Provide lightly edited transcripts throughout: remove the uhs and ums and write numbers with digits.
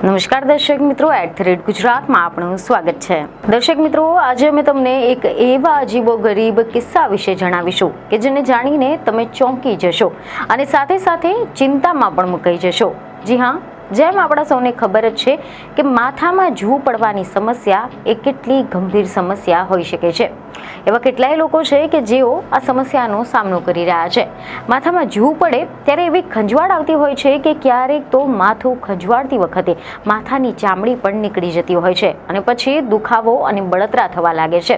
નમસ્કાર દર્શક મિત્રો, @ગુજરાતમાં આપનું સ્વાગત છે। દર્શક મિત્રો, આજે અમે તમને એક એવા અજીબોગરીબ કિસ્સા વિશે જણાવીશું કે જેને જાણીને તમે ચોંકી જશો અને સાથે સાથે ચિંતામાં પણ મુકાઈ જશો। જી હા, જેમ આપણા સૌને ખબર જ છે કે માથામાં જૂ પડવાની સમસ્યા એ કેટલી ગંભીર સમસ્યા હોઈ શકે છે। એવા કેટલાય લોકો છે કે જેઓ આ સમસ્યાનો સામનો કરી રહ્યા છે। માથામાં જૂ પડે ત્યારે એવી ખંજવાળ આવતી હોય છે કે ક્યારેક તો માથું ખંજવાળતી વખતે માથાની ચામડી પણ નીકળી જતી હોય છે અને પછી દુખાવો અને બળતરા થવા લાગે છે।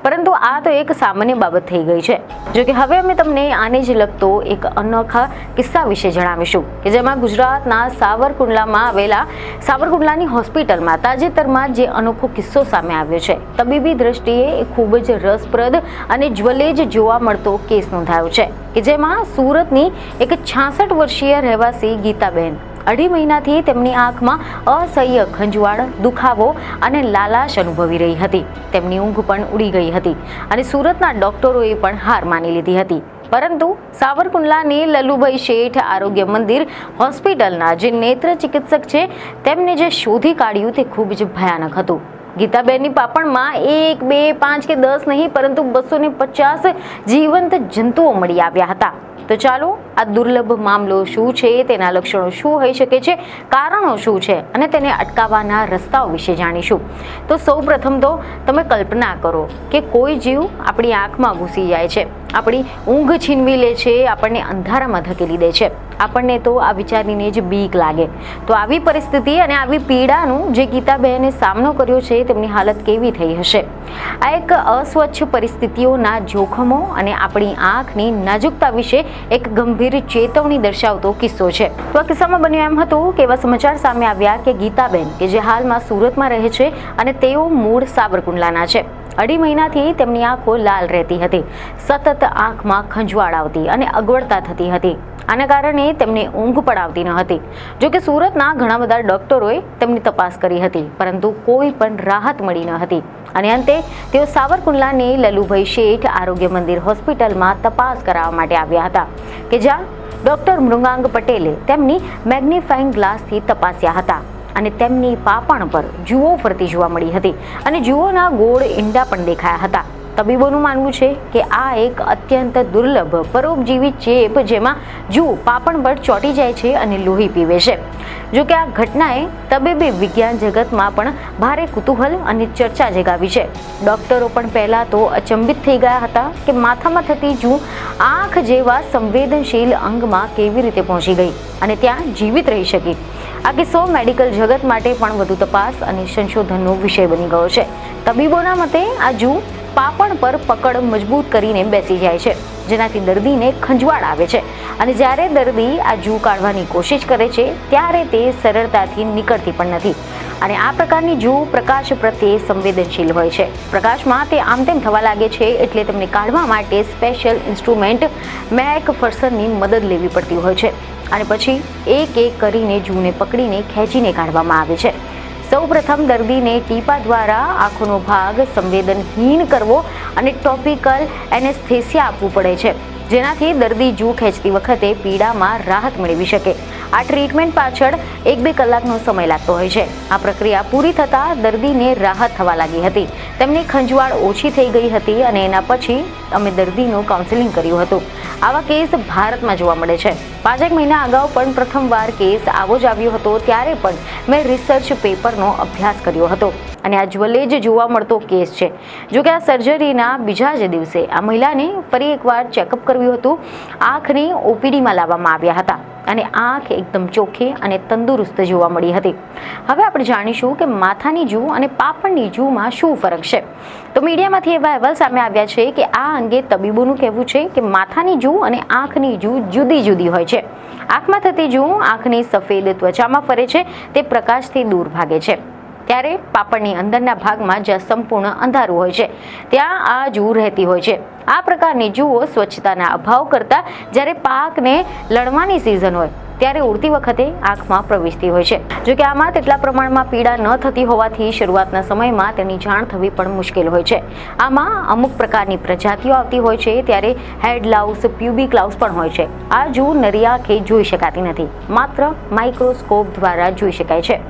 પરંતુ આ તો એક સામાન્ય બાબત થઈ ગઈ છે। જો કે હવે અમે તમને આને જ લગતો એક અનોખા કિસ્સા વિશે જણાવીશું કે જેમાં ગુજરાતના સાવરકુંડલામાં આવેલા સાવરકુંડલાની હોસ્પિટલમાં તાજેતરમાં જે અનોખો કિસ્સો સામે આવ્યો છે। તબીબી દ્રષ્ટિએ ખૂબ જ રસપ્રદ અને જ્વલેજ જોવા મળતો કેસ નોંધાયો છે કે જેમાં સુરતની એક 66 વર્ષીય રહેવાસી ગીતાબેન 2.5 મહિનાથી તેમની આંખમાં અસહ્ય ખંજવાળ, દુખાવો અને લાલાશ અનુભવી રહી હતી। તેમની ઊંઘ પણ ઉડી ગઈ હતી અને સુરતના ડોક્ટરોએ પણ હાર માની લીધી હતી। પરંતુ સાવરકુંડલાની લલુભાઈ શેઠ આરોગ્ય મંદિર હોસ્પિટલના જે નેત્ર ચિકિત્સક છે તેમને જે શોધી કાઢ્યું તે ખૂબ જ ભયાનક હતું। ગીતાબેનની પાપણમાં 1, 2, 5 કે 10 નહીં પરંતુ 250 જીવંત જંતુઓ મળી આવ્યા હતા। તો ચાલો આ દુર્લભ મામલો શું છે, તેના લક્ષણો શું હોઈ શકે છે, કારણો શું છે અને તેને અટકાવવાના રસ્તાઓ વિશે જાણીશું। તો સૌપ્રથમ તો તમે કલ્પના કરો કે કોઈ જીવ આપણી આંખમાં ઘૂસી જાય છે, આપણી ઊંઘ છીનવી લે છે, આપણને અંધારામાં ધકેલી દે છે। આપણને તો આ વિચારીને જ બીક લાગે। તો આવી પરિસ્થિતિ અને આવી પીડાનું જે ગીતાબહેને સામનો કર્યો છે તેમની હાલત કેવી થઈ હશે। આ એક અસ્વચ્છ પરિસ્થિતિઓના જોખમો અને આપણી આંખની નાજુકતા વિશે એક ગંભીર ચેતવણી દર્શાવતો કિસ્સો છે। તો આ કિસ્સામાં બન્યું એમ હતું કે એવા સમાચાર સામે આવ્યા કે ગીતાબેન કે જે હાલમાં સુરતમાં રહે છે અને તેઓ મૂળ સાવરકુંડલાના છે। 2.5 મહિનાથી તેમની આંખો લાલ રહેતી હતી, સતત આંખમાં ખંજવાળ આવતી અને અગવડતા થતી હતી। આના કારણે તેમને ઊંઘ પણ આવતી ન હતી। જો કે સુરતના ઘણા બધા ડોક્ટરોએ તેમની તપાસ કરી હતી પરંતુ કોઈ પણ રાહત મળી ન હતી અને અંતે તેઓ સાવરકુંડલાની લલુભાઈ શેઠ આરોગ્ય મંદિર હોસ્પિટલમાં તપાસ કરાવવા માટે આવ્યા હતા કે જ્યાં ડોક્ટર મૃગાંગ પટેલે તેમની મેગ્નિફાઇંગ ગ્લાસથી તપાસ્યા હતા અને તેમની પાપણ પર જુઓ ફરતી જોવા મળી હતી અને જુઓના ગોળ ઈંડા પણ દેખાયા હતા। તબીબોનું માનવું છે કે આ એક અત્યંત દુર્લભ પરોપજીવી ચેપ જેમાં જૂ પાપણ પર ચોંટી જાય છે અને લોહી પીવે છે। જો કે આ ઘટનાએ તબીબી વિજ્ઞાન જગતમાં પણ ભારે કુતૂહલ અને ચર્ચા જગાવી છે। ડોક્ટરો પણ પહેલા તો અચંબિત થઈ ગયા હતા કે માથામાં થતી જૂ આંખ જેવા સંવેદનશીલ અંગમાં કેવી રીતે પહોંચી ગઈ અને ત્યાં જીવિત રહી શકી। આ કિસ્સો મેડિકલ જગત માટે પણ વધુ તપાસ અને સંશોધનનો વિષય બની ગયો છે। તબીબોના મતે આ જૂ પાપણ પર પકડ મજબૂત કરીને બેસી જાય છે જેનાથી દર્દીને ખંજવાળ આવે છે અને જ્યારે દર્દી આ જૂ કાઢવાની કોશિશ કરે છે ત્યારે તે સરળતાથી નીકળતી પણ નથી અને આ પ્રકારની જૂ પ્રકાશ પ્રત્યે સંવેદનશીલ હોય છે। પ્રકાશમાં તે આમ તેમ થવા લાગે છે એટલે તેમને કાઢવા માટે સ્પેશિયલ ઇન્સ્ટ્રુમેન્ટ મેકફર્સનની મદદ લેવી પડતી હોય છે અને પછી એક એક કરીને જૂને પકડીને ખેંચીને કાઢવામાં આવે છે। સૌપ્રથમ દર્દીને ટીપા દ્વારા આંખોનો ભાગ સંવેદનહીન કરવો અને ટોપિકલ એનેસ્થેસિયા આપવું પડે છે જેનાથી દર્દી જૂ ખેંચતી વખતે પીડામાં રાહત મેળવી શકે। આ ટ્રીટમેન્ટ પાછળ 1-2 કલાકનો સમય લાગતો હોય છે। આ પ્રક્રિયા પૂરી થતાં દર્દીને રાહત થવા લાગી હતી, તેમની ખંજવાળ ઓછી થઈ ગઈ હતી અને એના પછી અમે દર્દીનું કાઉન્સેલિંગ કર્યું હતું। આવા કેસ ભારતમાં જોવા મળે છે। 5 મહિના અગાઉ પણ પ્રથમવાર કેસ આવો જ આવ્યો હતો ત્યારે પણ મેં રિસર્ચ પેપરનો અભ્યાસ કર્યો હતો અને આ જ્વલેજ જોવા મળતો કેસ છે। જો કે આ સર્જરીના બીજા જ દિવસે આ મહિલાને ફરી એકવાર ચેકઅપ કર્યું હતું। આંખની ઓપીડીમાં લાવવામાં આવ્યા હતા અને આંખ એકદમ ચોખ્ખી અને તંદુરસ્ત જોવા મળી હતી। હવે આપણે જાણીશું કે માથાની જૂ અને પાપણની જૂમાં શું ફરક છે। તો મીડિયામાંથી એવા અહેવાલ સામે આવ્યા છે કે આ અંગે તબીબોનું કહેવું છે કે માથાની જૂ અને આંખની જૂ જુદી જુદી હોય છે। આંખમાં થતી જૂ આંખની સફેદ ત્વચામાં ફરે છે, તે પ્રકાશથી દૂર ભાગે છે, ત્યારે પાપણની અંદરના ભાગમાં જ્યાં સંપૂર્ણ અંધારું હોય છે ત્યાં આ જૂ રહેતી હોય છે। આ પ્રકારની જૂઓ સ્વચ્છતાના અભાવ કરતાં જ્યારે પાકને લણવાની સિઝન હોય ત્યારે ઉડતી વખતે આંખમાં પ્રવેશતી હોય છે. જોકે આમાં તેટલા પ્રમાણમાં પીડા ન થતી હોવાથી શરૂઆતના સમયમાં તેની જાણ થવી પણ મુશ્કેલ હોય છે. આમાં અમુક પ્રકારની પ્રજાતિઓ આવતી હોય છે. ત્યારે હેડ લાઉસ, પ્યુબિક લાઉસ પણ હોય છે. આ જૂ નરી આંખે જોઈ શકાતી નથી, માત્ર માઇક્રોસ્કોપ દ્વારા જોઈ શકાય છે.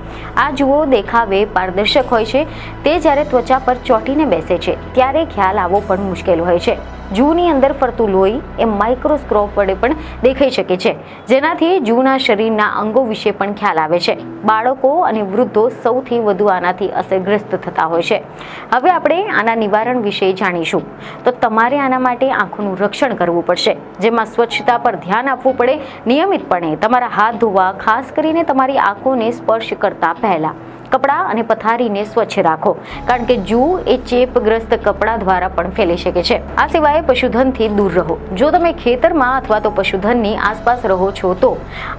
આ જુઓ દેખાવે પારદર્શક હોય છે. તે જ્યારે ત્વચા પર ચોંટીને બેસે છે ત્યારે ખ્યાલ આવવો પણ મુશ્કેલ હોય છે. જૂની અંદર ફરતું લોહી એ માઇક્રોસ્કોપ વડે પણ દેખાઈ શકે છે, જેનાથી જૂના શરીરના અંગો વિશે પણ ખ્યાલ આવે છે. બાળકો અને વૃદ્ધો સૌથી વધુ આનાથી અસરગ્રસ્ત થતા હોય છે. હવે આપણે આના નિવારણ વિશે જાણીશું. તો તમારે આના માટે આંખોનું રક્ષણ કરવું પડશે, જેમાં સ્વચ્છતા પર ધ્યાન આપવું પડે. નિયમિતપણે તમારા હાથ ધોવા, ખાસ કરીને તમારી આંખોને સ્પર્શ કરતા પહેલા કપડાં અને પથારીને સ્વચ્છ રાખો, કારણ કે જૂ એ ચેપગ્રસ્ત કપડાં દ્વારા પણ ફેલાઈ શકે છે. આ સિવાય પશુધનથી દૂર રહો. જો તમે ખેતરમાં અથવા તો પશુધનની આસપાસ રહો છો તો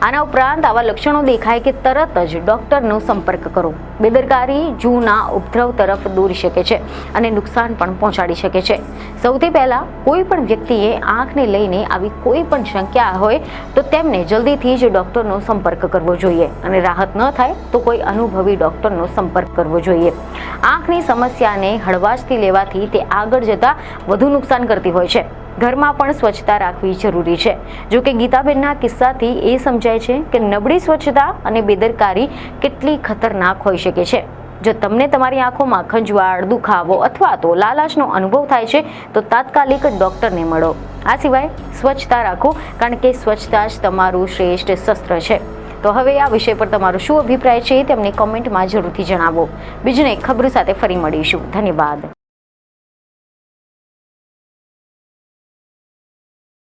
આના ઉપરાંત આવા લક્ષણો દેખાય કે તરત જ ડોક્ટરનો સંપર્ક કરો. બેદરકારી જૂના ઉપદ્રવ તરફ દોરી શકે છે અને નુકસાન પણ પહોંચાડી શકે છે. સૌથી પહેલા કોઈ પણ વ્યક્તિએ આંખને લઈને આવી કોઈ પણ શંકા હોય તો તેમને જલ્દીથી જ ડોક્ટરનો સંપર્ક કરવો જોઈએ, અને રાહત ન થાય તો કોઈ અનુભવી ડોક્ટરનો સંપર્ક કરવો જોઈએ. આંખની સમસ્યાને હળવાશથી લેવાથી તે આગળ જતા વધુ નુકસાન કરતી હોય છે. ઘરમાં પણ સ્વચ્છતા રાખવી જરૂરી છે. જો કે ગીતાબેનના કિસ્સાથી એ સમજાય છે કે નબળી સ્વચ્છતા અને બેદરકારી કેટલી ખતરનાક હોઈ શકે છે. જો તમને તમારી આંખોમાં ખંજવાળ, દુખાવો અથવા તો લાલાશનો અનુભવ થાય છે તો તાત્કાલિક ડોક્ટરને મળો. આ સિવાય સ્વચ્છતા રાખો, કારણ કે સ્વચ્છતા જ તમારું શ્રેષ્ઠ શસ્ત્ર છે. તો હવે આ વિષય પર તમારો શું અભિપ્રાય છે તેમને કોમેન્ટમાં જરૂરથી જણાવો. બીજને ખબર સાથે ફરી મળીશું. ધન્યવાદ.